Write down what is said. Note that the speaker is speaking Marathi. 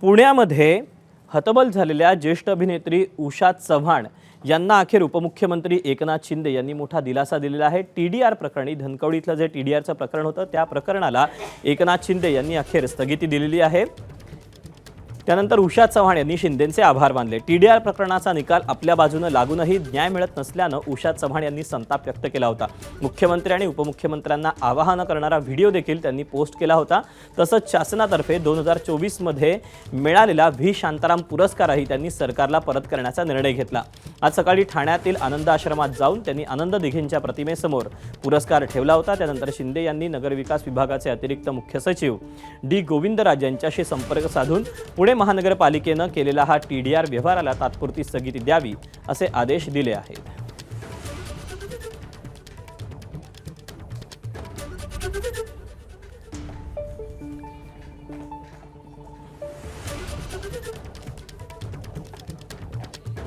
पुण्यामध्ये हतबल झालेल्या ज्येष्ठ अभिनेत्री उषा चव्हाण यांना अखेर उपमुख्यमंत्री एकनाथ शिंदे यांनी मोठा दिलासा दिलेला आहे। टीडीआर प्रकरणी धनकवडीतलं जे टीडीआरचं प्रकरण होतं त्या प्रकरणाला एकनाथ शिंदे यांनी अखेर स्थगिती दिलेली आहे। त्यानंतर उषा चव्हाण यांनी शिंदेंचे आभार मानले। टीडीआर प्रकरणाचा निकाल आपल्या बाजूने लागूनही न्याय मिळत नसल्याने उषा चव्हाण यांनी संताप व्यक्त केला होता। मुख्यमंत्री आणि उपमुख्यमंत्र्यांना आवाहन करणारा व्हिडिओ देखील त्यांनी पोस्ट केला होता। तसंच शासनातर्फे 2024 मध्ये मिळालेला व्ही शांताराम पुरस्कारही त्यांनी सरकारला परत करण्याचा निर्णय घेतला। आज सकाळी ठाण्यातील आनंद आश्रमात जाऊन त्यांनी आनंद दिघेंच्या प्रतिमेसमोर पुरस्कार ठेवला होता। त्यानंतर शिंदे यांनी नगरविकास विभागाचे अतिरिक्त मुख्य सचिव डी गोविंदराज यांच्याशी संपर्क साधून पुणे महानगरपालिकेने केलेला हा टीडीआर व्यवहाराला तात्पुरती स्थगिती द्यावी असे आदेश दिले आहेत।